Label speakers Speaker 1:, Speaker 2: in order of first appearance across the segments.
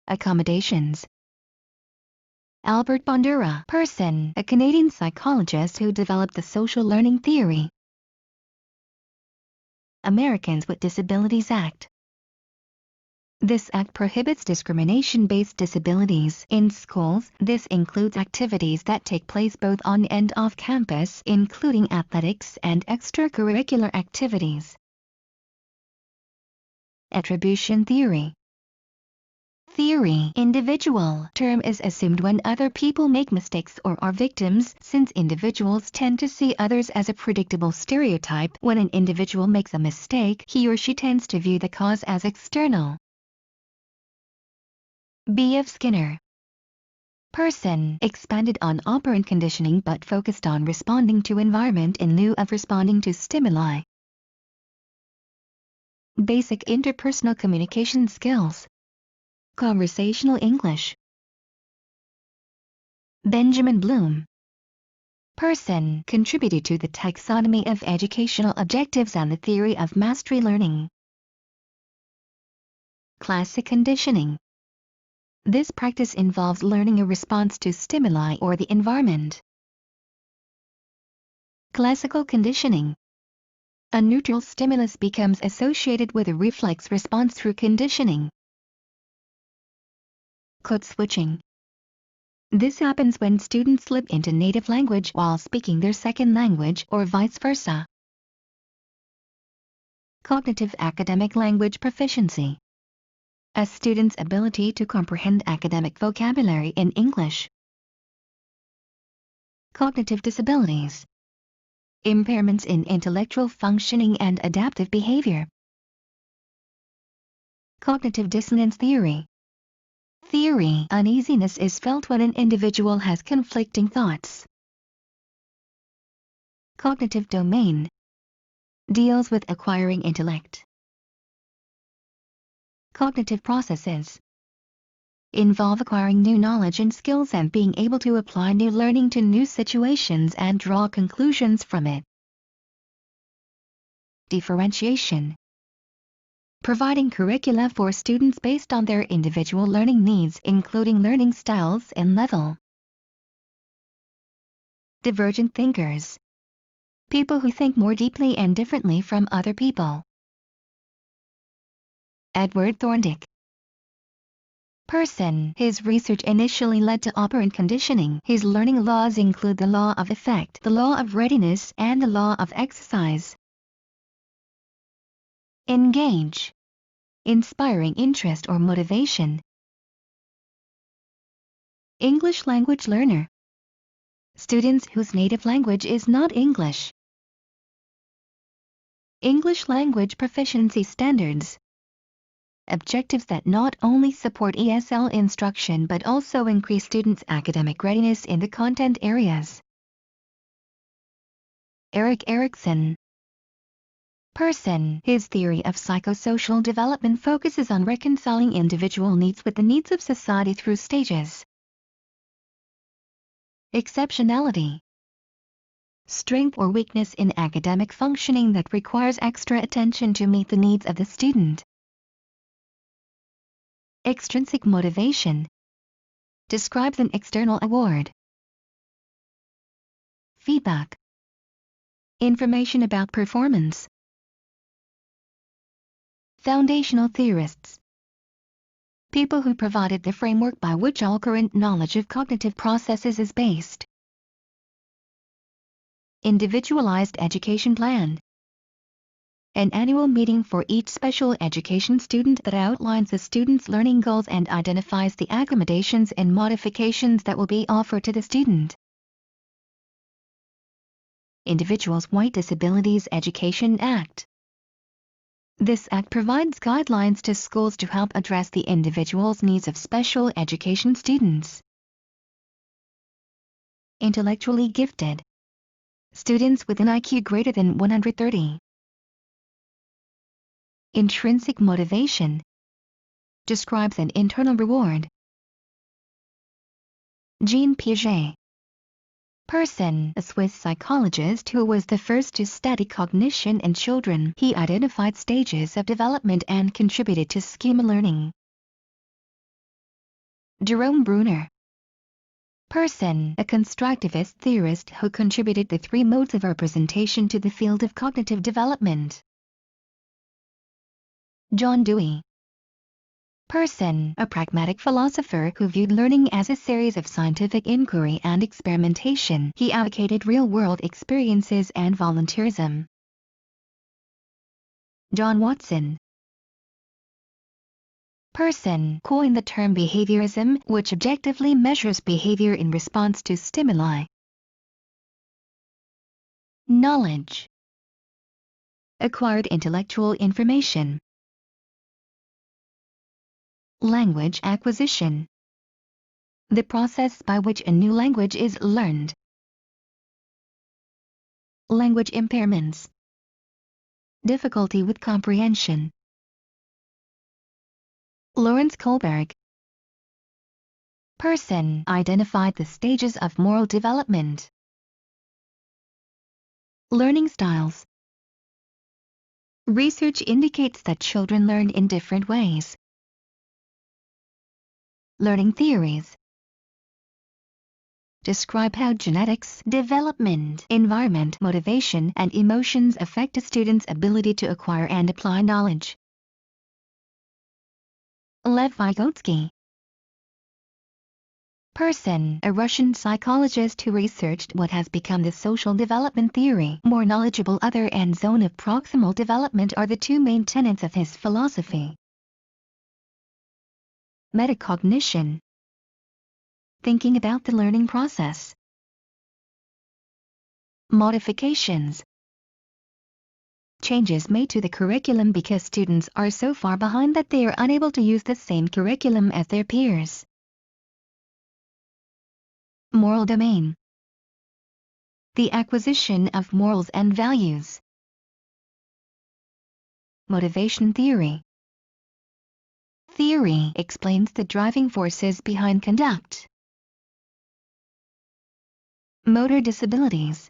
Speaker 1: Accommodations. Albert Bandura, person, a Canadian psychologist who developed the social learning theory. Americans with Disabilities Act. This act prohibits discrimination-based disabilities in schools. This includes activities that take place both on and off campus, including athletics and extracurricular activities. Attribution theory. Theory. Individual term is assumed when other people make mistakes or are victims, since individuals tend to see others as a predictable stereotype. When an individual makes a mistake, he or she tends to view the cause as external. B.F. Skinner. Person, expanded on operant conditioning but focused on responding to environment in lieu of responding to stimuli. Basic interpersonal communication skills. Conversational English. Benjamin Bloom. Person, contributed to the taxonomy of educational objectives and the theory of mastery learning. Classic conditioning. This practice involves learning a response to stimuli or the environment. Classical conditioning. A neutral stimulus becomes associated with a reflex response through conditioning. Code switching. This happens when students slip into native language while speaking their second language or vice versa. Cognitive academic language proficiency. A student's ability to comprehend academic vocabulary in English. Cognitive disabilities. Impairments in intellectual functioning and adaptive behavior. Cognitive dissonance theory. Theory. Uneasiness is felt when an individual has conflicting thoughts. Cognitive domain. Deals with acquiring intellect. Cognitive processes. Involve acquiring new knowledge and skills and being able to apply new learning to new situations and draw conclusions from it. Differentiation. Providing curricula for students based on their individual learning needs, including learning styles and level. Divergent thinkers. People who think more deeply and differently from other people. Edward Thorndike. Person. His research initially led to operant conditioning. His learning laws include the law of effect, the law of readiness, and the law of exercise. Engage. Inspiring interest or motivation. English language learner. Students whose native language is not English. English language proficiency standards. Objectives that not only support ESL instruction but also increase students' academic readiness in the content areas. Erik Erikson. Person. His theory of psychosocial development focuses on reconciling individual needs with the needs of society through stages. Exceptionality. Strength or weakness in academic functioning that requires extra attention to meet the needs of the student. Extrinsic motivation. Describes an external award. Feedback. Information about performance. Foundational theorists. People who provided the framework by which all current knowledge of cognitive processes is based. Individualized education plan. An annual meeting for each special education student that outlines the student's learning goals and identifies the accommodations and modifications that will be offered to the student. Individuals' White Disabilities Education Act. This act provides guidelines to schools to help address the individual's needs of special education students. Intellectually gifted. Students with an IQ greater than 130. Intrinsic motivation. Describes an internal reward. Jean Piaget. Person. A Swiss psychologist who was the first to study cognition in children. He identified stages of development and contributed to schema learning. Jerome Bruner. Person, a constructivist theorist who contributed the three modes of representation to the field of cognitive development. John Dewey. Person, a pragmatic philosopher who viewed learning as a series of scientific inquiry and experimentation. He advocated real-world experiences and volunteerism. John Watson. Person coined the term behaviorism, which objectively measures behavior in response to stimuli. Knowledge. Acquired intellectual information. Language acquisition. The process by which a new language is learned. Language impairments. Difficulty with comprehension. Lawrence Kohlberg. Person identified the stages of moral development. Learning styles. Research indicates that children learn in different ways. Learning theories. Describe how genetics, development, environment, motivation, and emotions affect a student's ability to acquire and apply knowledge. Lev Vygotsky. Person, a Russian psychologist who researched what has become the social development theory. More knowledgeable other and zone of proximal development are the two main tenets of his philosophy. Metacognition. Thinking about the learning process. Modifications. Changes made to the curriculum because students are so far behind that they are unable to use the same curriculum as their peers. Moral domain. The acquisition of morals and values. Motivation theory. Theory explains the driving forces behind conduct. Motor disabilities.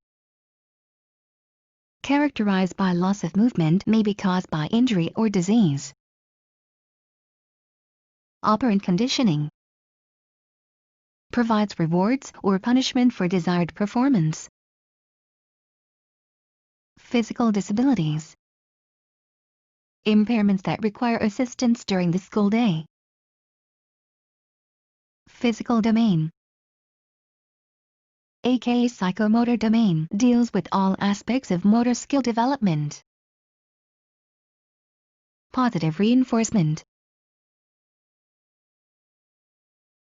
Speaker 1: Characterized by loss of movement, may be caused by injury or disease. Operant conditioning. Provides rewards or punishment for desired performance. Physical disabilities. Impairments that require assistance during the school day. Physical domain, aka Psychomotor Domain, deals with all aspects of motor skill development. Positive reinforcement.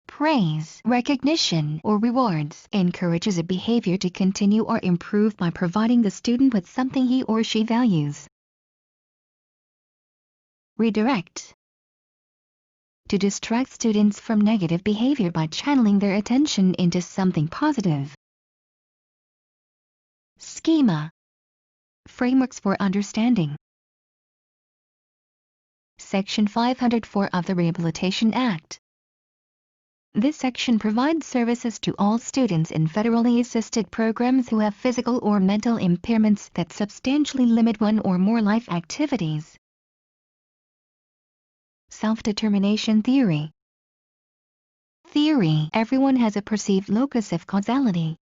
Speaker 1: Praise, recognition, or rewards encourages a behavior to continue or improve by providing the student with something he or she values. Redirect. To distract students from negative behavior by channeling their attention into something positive. Schema. Frameworks for understanding. Section 504 of the Rehabilitation Act. This section provides services to all students in federally assisted programs who have physical or mental impairments that substantially limit one or more life activities. Self-determination theory. Theory: everyone has a perceived locus of causality.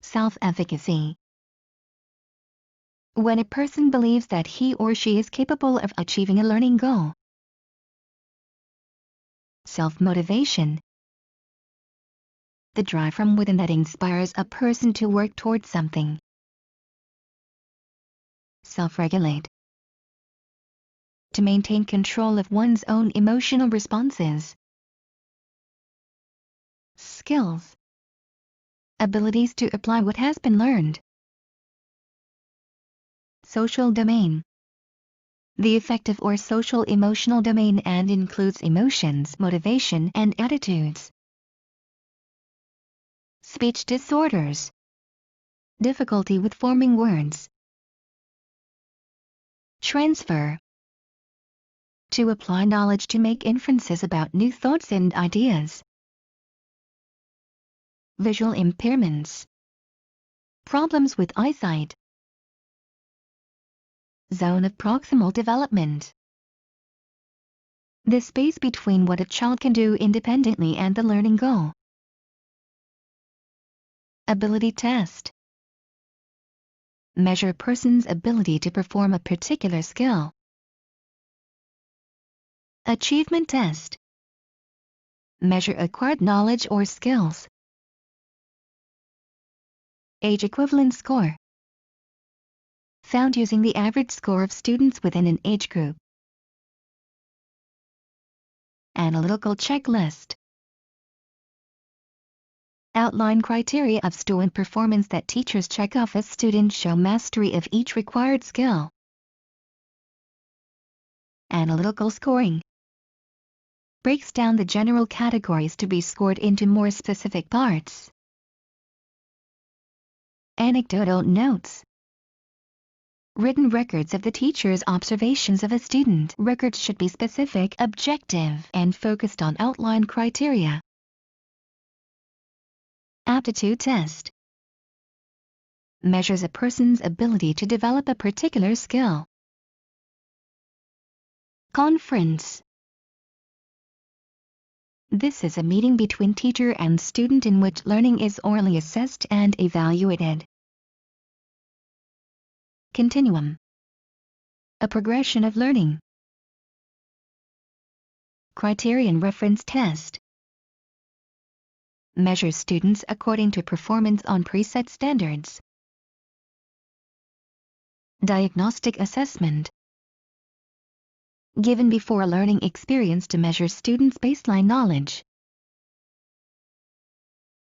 Speaker 1: Self-efficacy. When a person believes that he or she is capable of achieving a learning goal. Self-motivation. The drive from within that inspires a person to work towards something. Self-regulate. To maintain control of one's own emotional responses. Skills. Abilities to apply what has been learned. Social domain. The affective or social emotional domain and includes emotions, motivation, and attitudes. Speech disorders. Difficulty with forming words. Transfer. To apply knowledge to make inferences about new thoughts and ideas. Visual impairments. Problems with eyesight. Zone of proximal development. the space between what a child can do independently and the learning goal. Ability test. Measure a person's ability to perform a particular skill. Achievement test. Measure acquired knowledge or skills. Age equivalent score. Found using the average score of students within an age group. Analytical checklist. Outline criteria of student performance that teachers check off as students show mastery of each required skill. Analytical scoring. Breaks down the general categories to be scored into more specific parts. Anecdotal notes. Written records of the teacher's observations of a student. Records should be specific, objective, and focused on outlined criteria. Aptitude Test. Measures a person's ability to develop a particular skill. Conference. This is a meeting between teacher and student in which learning is orally assessed and evaluated. Continuum. A progression of learning. Criterion reference test. Measures students according to performance on preset standards. Diagnostic assessment. Given before a learning experience to measure students' baseline knowledge.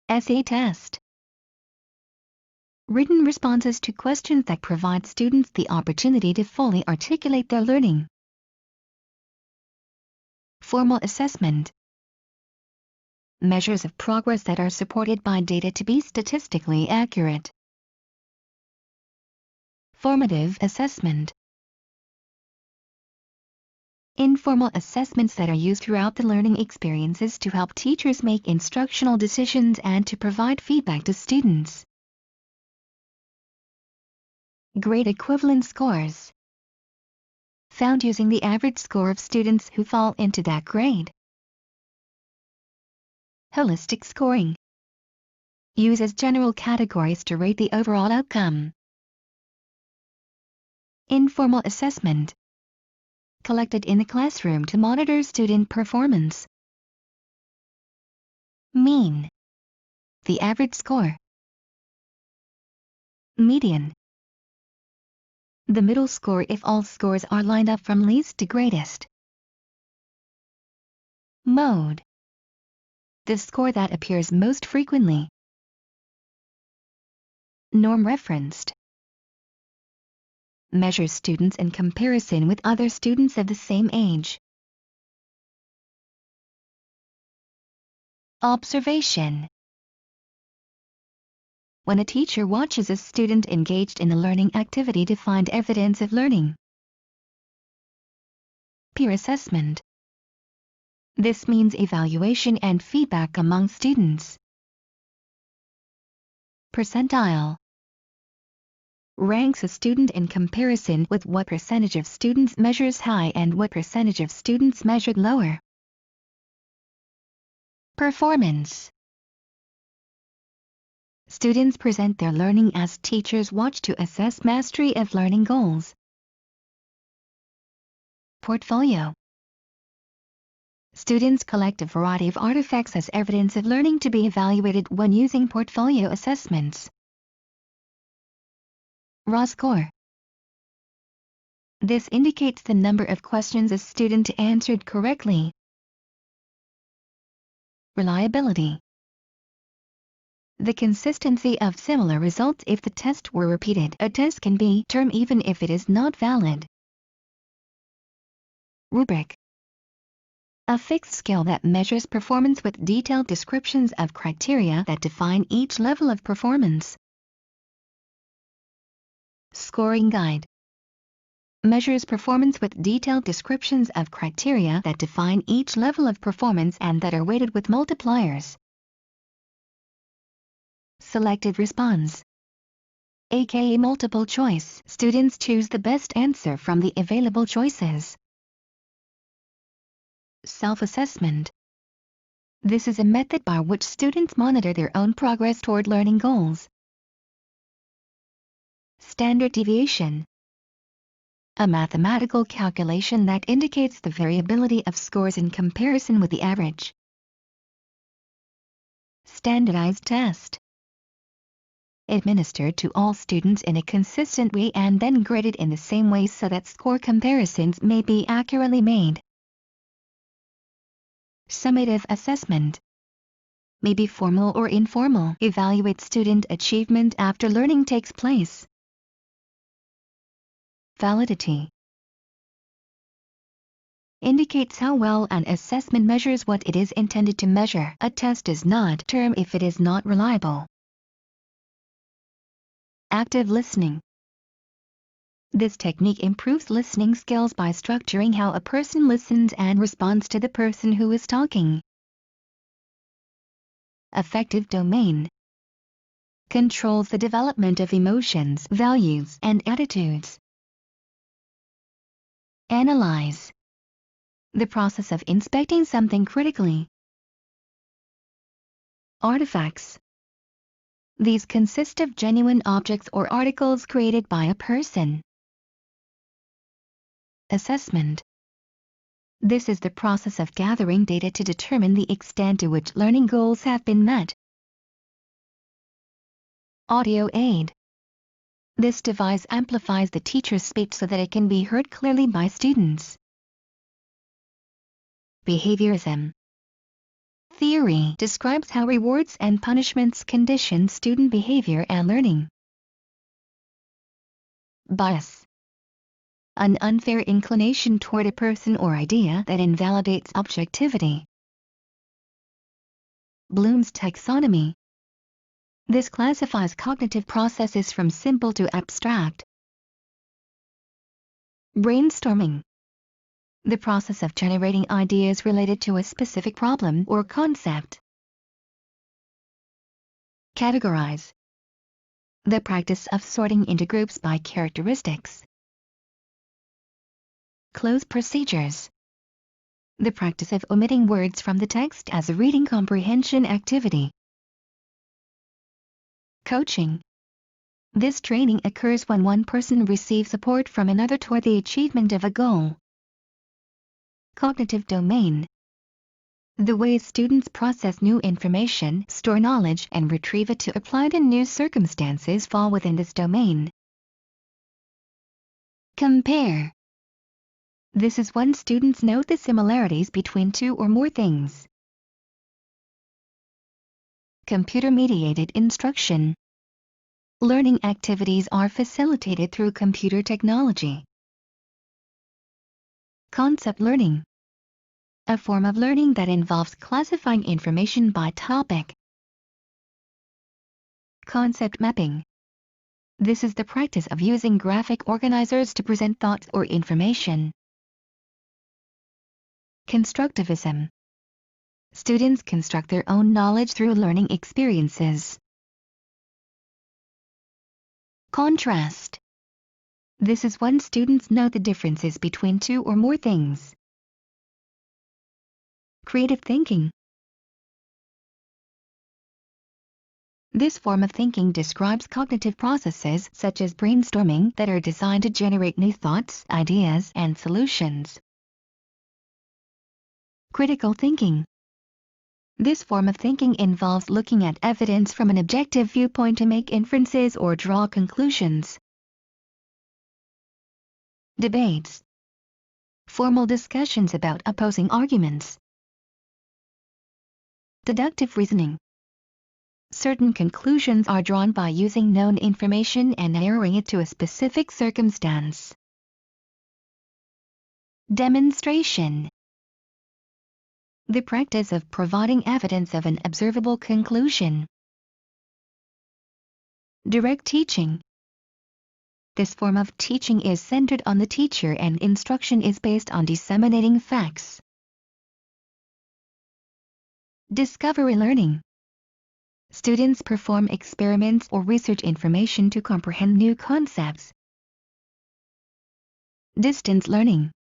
Speaker 1: Essay test. Written responses to questions that provide students the opportunity to fully articulate their learning. Formal assessment. Measures of progress that are supported by data to be statistically accurate. Formative assessment. Informal assessments that are used throughout the learning experiences to help teachers make instructional decisions and to provide feedback to students. Grade equivalent scores. Found using the average score of students who fall into that grade. Holistic scoring. Uses general categories to rate the overall outcome. Informal assessment. Collected in the classroom to monitor student performance. Mean. The average score. Median. The middle score if all scores are lined up from least to greatest. Mode. The score that appears most frequently. Norm referenced. Measures students in comparison with other students of the same age. Observation. When a teacher watches a student engaged in a learning activity to find evidence of learning. Peer assessment. This means evaluation and feedback among students. Percentile. Ranks a student in comparison with what percentage of students measures high and what percentage of students measured lower. Performance. Students present their learning as teachers watch to assess mastery of learning goals. Portfolio. Students collect a variety of artifacts as evidence of learning to be evaluated when using portfolio assessments. Raw score. This indicates the number of questions a student answered correctly. Reliability. The consistency of similar results if the test were repeated. A test can be termed even if it is not valid. Rubric. A fixed scale that measures performance with detailed descriptions of criteria that define each level of performance. Scoring guide. Measures performance with detailed descriptions of criteria that define each level of performance and that are weighted with multipliers. Selective Response. aka multiple choice. Students choose the best answer from the available choices. Self-assessment. This is a method by which students monitor their own progress toward learning goals. Standard deviation. A mathematical calculation that indicates the variability of scores in comparison with the average. Standardized test. Administered to all students in a consistent way and then graded in the same way so that score comparisons may be accurately made. Summative assessment. May be formal or informal. Evaluate student achievement after learning takes place. Validity. Indicates how well an assessment measures what it is intended to measure. A test does not term if it is not reliable. Active listening. This technique improves listening skills by structuring how a person listens and responds to the person who is talking. Affective domain. Controls the development of emotions, values, and attitudes. Analyze. The process of inspecting something critically. Artifacts. These consist of genuine objects or articles created by a person. Assessment. This is the process of gathering data to determine the extent to which learning goals have been met. Audio aid. This device amplifies the teacher's speech so that it can be heard clearly by students. Behaviorism. Theory describes how rewards and punishments condition student behavior and learning. Bias. An unfair inclination toward a person or idea that invalidates objectivity. Bloom's taxonomy. This classifies cognitive processes from simple to abstract. Brainstorming. The process of generating ideas related to a specific problem or concept. Categorize. The practice of sorting into groups by characteristics. Close procedures. The practice of omitting words from the text as a reading comprehension activity. Coaching. This training occurs when one person receives support from another toward the achievement of a goal. Cognitive domain. The way students process new information, store knowledge, and retrieve it to apply it in new circumstances fall within this domain. Compare. This is when students note the similarities between two or more things. Computer-mediated instruction. Learning activities are facilitated through computer technology. Concept learning. A form of learning that involves classifying information by topic. Concept mapping. This is the practice of using graphic organizers to present thoughts or information. Constructivism. Students construct their own knowledge through learning experiences. Contrast. This is when students know the differences between two or more things. Creative thinking. This form of thinking describes cognitive processes such as brainstorming that are designed to generate new thoughts, ideas, and solutions. Critical thinking. This form of thinking involves looking at evidence from an objective viewpoint to make inferences or draw conclusions. Debates. Formal discussions about opposing arguments. Deductive reasoning. Certain conclusions are drawn by using known information and narrowing it to a specific circumstance. Demonstration. The practice of providing evidence of an observable conclusion. Direct teaching. This form of teaching is centered on the teacher and instruction is based on disseminating facts. Discovery learning. Students perform experiments or research information to comprehend new concepts. Distance learning.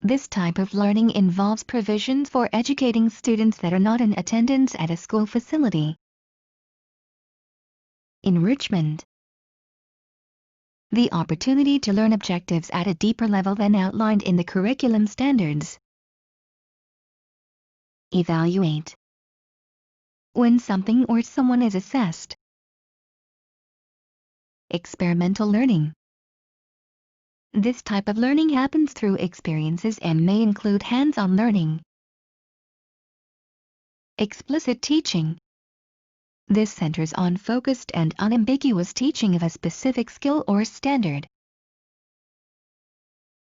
Speaker 1: This type of learning involves provisions for educating students that are not in attendance at a school facility. Enrichment. The opportunity to learn objectives at a deeper level than outlined in the curriculum standards. Evaluate. When something or someone is assessed. Experimental learning. This type of learning happens through experiences and may include hands-on learning. Explicit teaching. This centers on focused and unambiguous teaching of a specific skill or standard.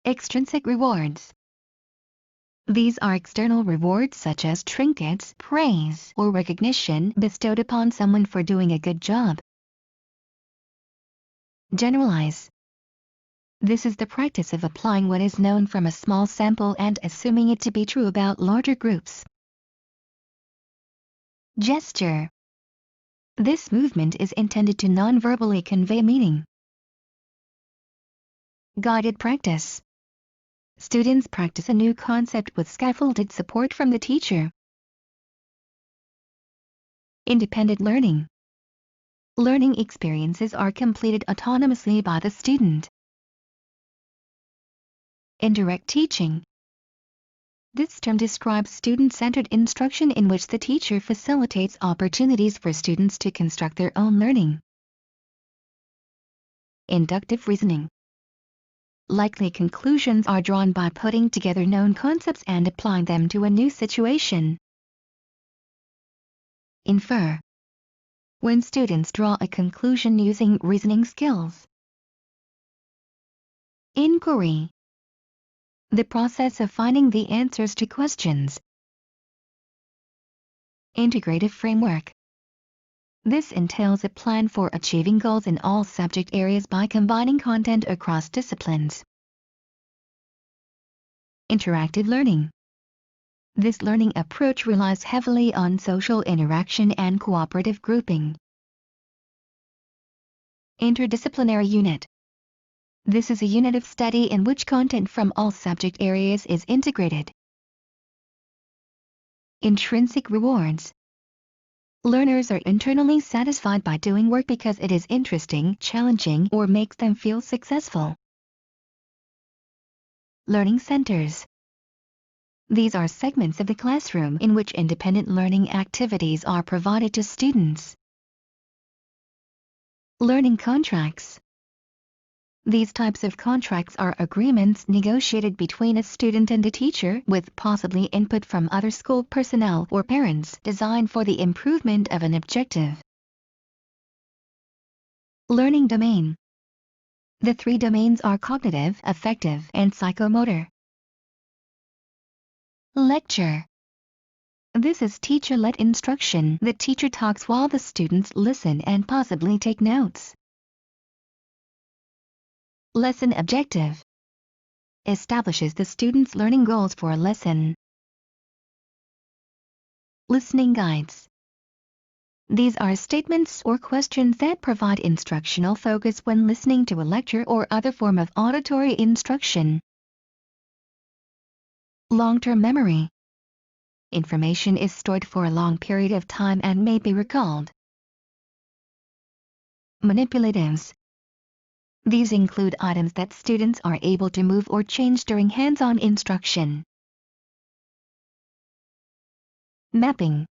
Speaker 1: Extrinsic rewards. These are external rewards such as trinkets, praise, or recognition bestowed upon someone for doing a good job. Generalize. This is the practice of applying what is known from a small sample and assuming it to be true about larger groups. Gesture. This movement is intended to non-verbally convey meaning. Guided practice. Students practice a new concept with scaffolded support from the teacher. Independent learning. Learning experiences are completed autonomously by the student. Indirect teaching. This term describes student-centered instruction in which the teacher facilitates opportunities for students to construct their own learning. Inductive reasoning. Likely conclusions are drawn by putting together known concepts and applying them to a new situation. Infer. When students draw a conclusion using reasoning skills. Inquiry. The process of finding the answers to questions. Integrative Framework. This entails a plan for achieving goals in all subject areas by combining content across disciplines. Interactive learning. This learning approach relies heavily on social interaction and cooperative grouping. Interdisciplinary unit. This is a unit of study in which content from all subject areas is integrated. Intrinsic rewards. Learners are internally satisfied by doing work because it is interesting, challenging, or makes them feel successful. Learning centers. These are segments of the classroom in which independent learning activities are provided to students. Learning contracts. These types of contracts are agreements negotiated between a student and a teacher with possibly input from other school personnel or parents designed for the improvement of an objective. Learning domain. The three domains are cognitive, affective, and psychomotor. Lecture. This is teacher-led instruction. The teacher talks while the students listen and possibly take notes. Lesson objective. Establishes the student's learning goals for a lesson. Listening guides. These are statements or questions that provide instructional focus when listening to a lecture or other form of auditory instruction. Long-term memory. Information is stored for a long period of time and may be recalled. Manipulatives. These include items that students are able to move or change during hands-on instruction. Mapping.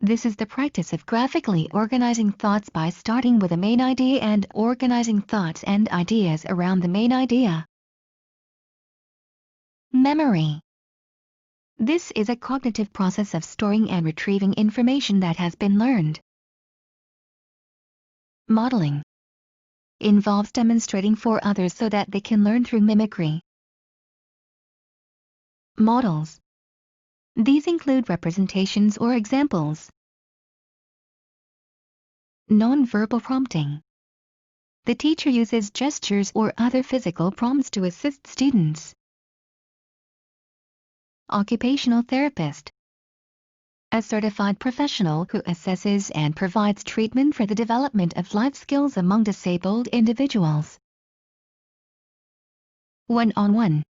Speaker 1: This is the practice of graphically organizing thoughts by starting with a main idea and organizing thoughts and ideas around the main idea. Memory. This is a cognitive process of storing and retrieving information that has been learned. Modeling. Involves demonstrating for others so that they can learn through mimicry. Models. These include representations or examples. Non-verbal prompting. The teacher uses gestures or other physical prompts to assist students. Occupational therapist. A certified professional who assesses and provides treatment for the development of life skills among disabled individuals. One-on-one.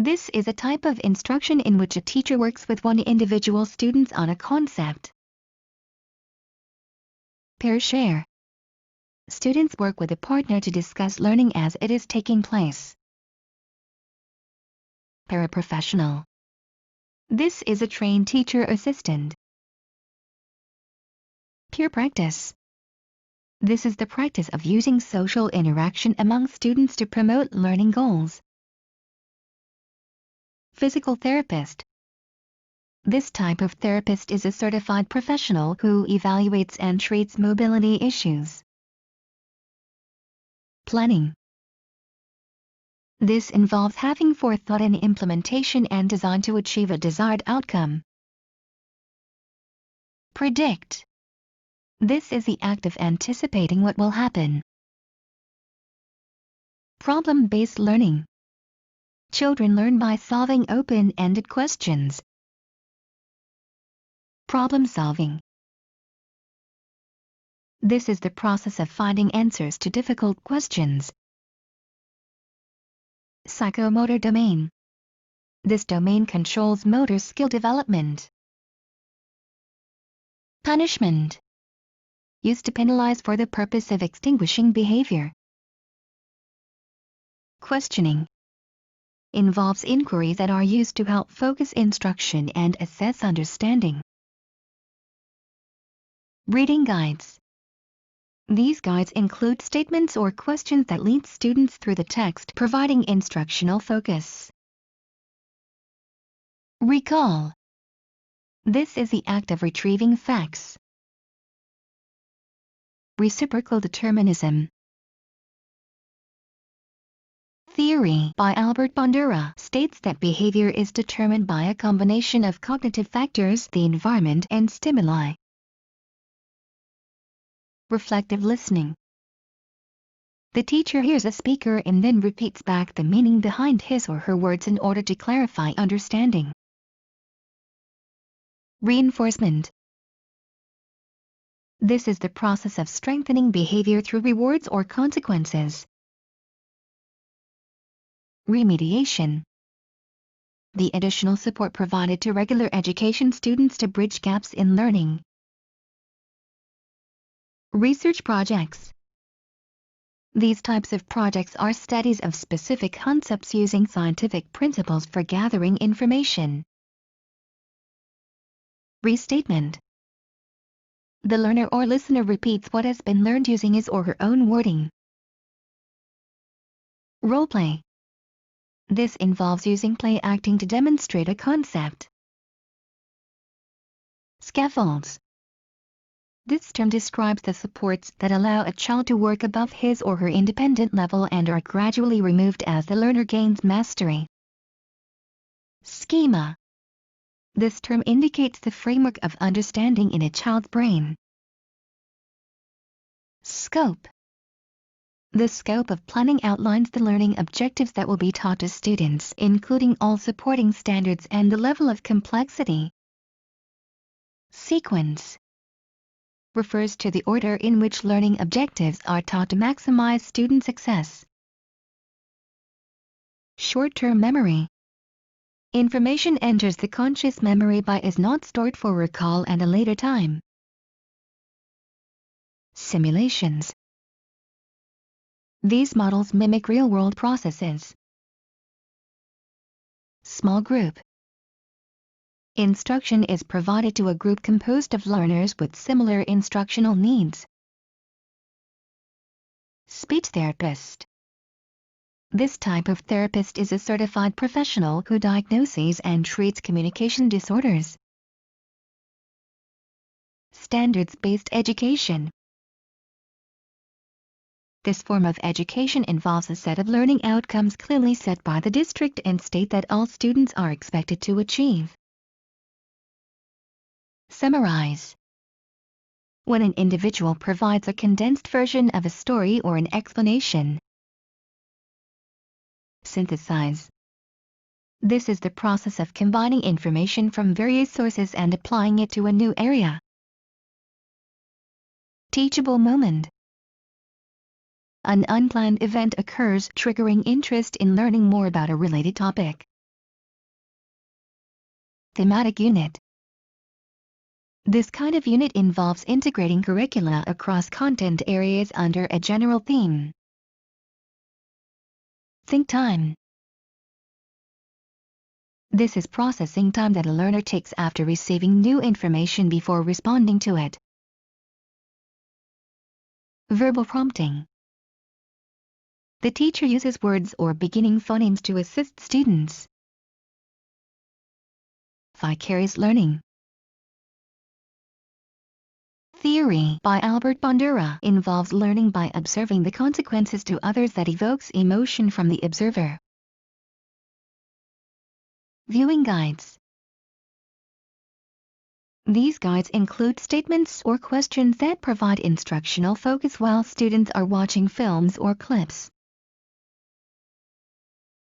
Speaker 1: This is a type of instruction in which a teacher works with one individual student on a concept. Pair share. Students work with a partner to discuss learning as it is taking place. Paraprofessional. This is a trained teacher assistant. Peer practice. This is the practice of using social interaction among students to promote learning goals. Physical therapist. This type of therapist is a certified professional who evaluates and treats mobility issues. Planning. This involves having forethought in implementation and design to achieve a desired outcome. Predict. This is the act of anticipating what will happen. Problem-based learning. Children learn by solving open-ended questions. Problem solving. This is the process of finding answers to difficult questions. Psychomotor domain. This domain controls motor skill development. Punishment. Used to penalize for the purpose of extinguishing behavior. Questioning. Involves inquiries that are used to help focus instruction and assess understanding. Reading guides. These guides include statements or questions that lead students through the text, providing instructional focus. Recall. This is the act of retrieving facts. Reciprocal determinism. Theory by Albert Bandura states that behavior is determined by a combination of cognitive factors, the environment, and stimuli. Reflective listening. The teacher hears a speaker and then repeats back the meaning behind his or her words in order to clarify understanding. Reinforcement. This is the process of strengthening behavior through rewards or consequences. Remediation. The additional support provided to regular education students to bridge gaps in learning. Research projects. These types of projects are studies of specific concepts using scientific principles for gathering information. Restatement. The learner or listener repeats what has been learned using his or her own wording. Roleplay. This involves using play acting to demonstrate a concept. Scaffolds. This term describes the supports that allow a child to work above his or her independent level and are gradually removed as the learner gains mastery. Schema. This term indicates the framework of understanding in a child's brain. Scope. The scope of planning outlines the learning objectives that will be taught to students, including all supporting standards and the level of complexity. Sequence refers to the order in which learning objectives are taught to maximize student success. Short-term memory. Information enters the conscious memory but is not stored for recall at a later time. Simulations. These models mimic real-world processes. Small group. Instruction is provided to a group composed of learners with similar instructional needs. Speech therapist. This type of therapist is a certified professional who diagnoses and treats communication disorders. Standards-based education. This form of education involves a set of learning outcomes clearly set by the district and state that all students are expected to achieve. Summarize. When an individual provides a condensed version of a story or an explanation. Synthesize. This is the process of combining information from various sources and applying it to a new area. Teachable moment. An unplanned event occurs, triggering interest in learning more about a related topic. Thematic unit. This kind of unit involves integrating curricula across content areas under a general theme. Think time. This is processing time that a learner takes after receiving new information before responding to it. Verbal prompting. The teacher uses words or beginning phonemes to assist students. Vicarious learning. Theory by Albert Bandura involves learning by observing the consequences to others that evokes emotion from the observer. Viewing guides. These guides include statements or questions that provide instructional focus while students are watching films or clips.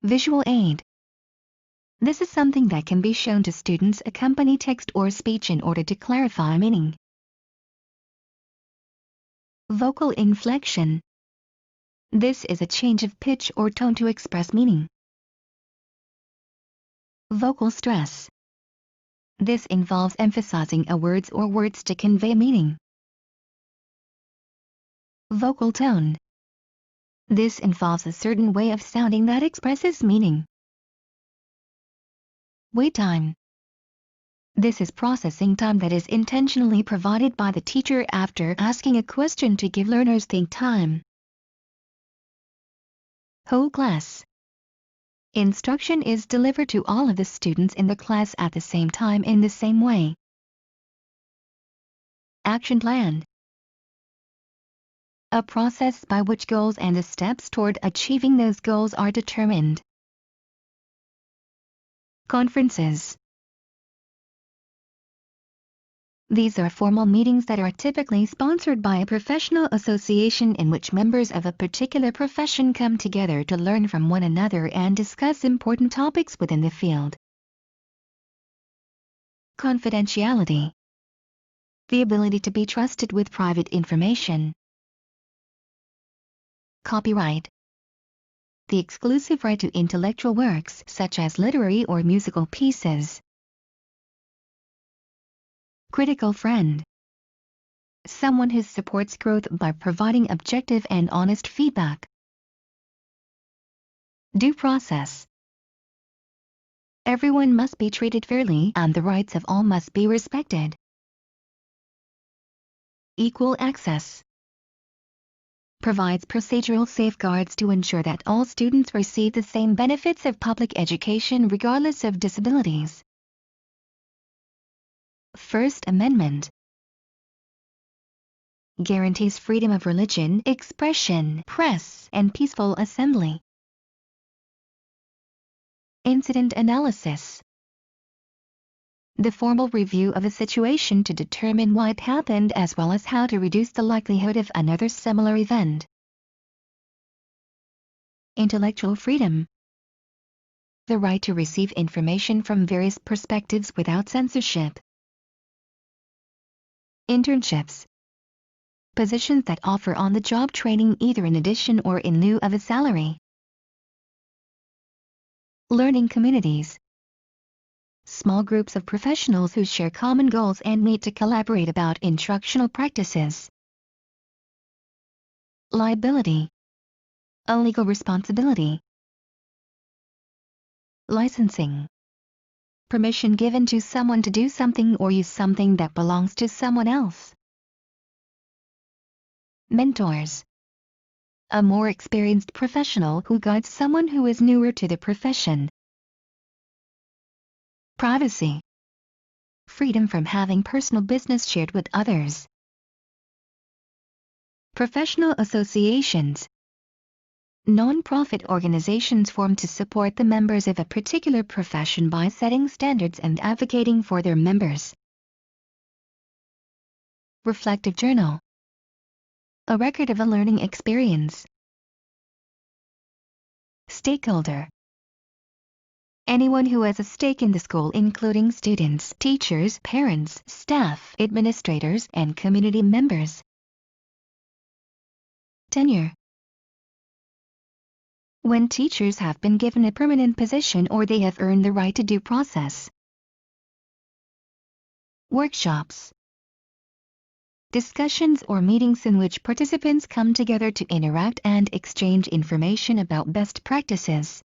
Speaker 1: Visual aid. This is something that can be shown to students accompany text or speech in order to clarify meaning. Vocal inflection. This is a change of pitch or tone to express meaning. Vocal stress. This involves emphasizing a words or words to convey meaning. Vocal tone. This involves a certain way of sounding that expresses meaning. Wait time. This is processing time that is intentionally provided by the teacher after asking a question to give learners think time. Whole class. Instruction is delivered to all of the students in the class at the same time in the same way. Action plan. A process by which goals and the steps toward achieving those goals are determined. Conferences. These are formal meetings that are typically sponsored by a professional association in which members of a particular profession come together to learn from one another and discuss important topics within the field. Confidentiality. The ability to be trusted with private information. Copyright. The exclusive right to intellectual works such as literary or musical pieces. Critical friend. Someone who supports growth by providing objective and honest feedback. Due process. Everyone must be treated fairly and the rights of all must be respected. Equal access. Provides procedural safeguards to ensure that all students receive the same benefits of public education regardless of disabilities. First Amendment. Guarantees freedom of religion, expression, press, and peaceful assembly. Incident analysis. The formal review of a situation to determine why it happened as well as how to reduce the likelihood of another similar event. Intellectual freedom. The right to receive information from various perspectives without censorship. Internships. Positions that offer on-the-job training either in addition or in lieu of a salary. Learning communities. Small groups of professionals who share common goals and meet to collaborate about instructional practices. Liability. A legal responsibility. Licensing. Permission given to someone to do something or use something that belongs to someone else. Mentors. A more experienced professional who guides someone who is newer to the profession. Privacy. Freedom from having personal business shared with others. Professional associations. Non-profit organizations formed to support the members of a particular profession by setting standards and advocating for their members. Reflective journal. A record of a learning experience. Stakeholder. Anyone who has a stake in the school including students, teachers, parents, staff, administrators, and community members. Tenure. When teachers have been given a permanent position or they have earned the right to due process. Workshops. Discussions or meetings in which participants come together to interact and exchange information about best practices.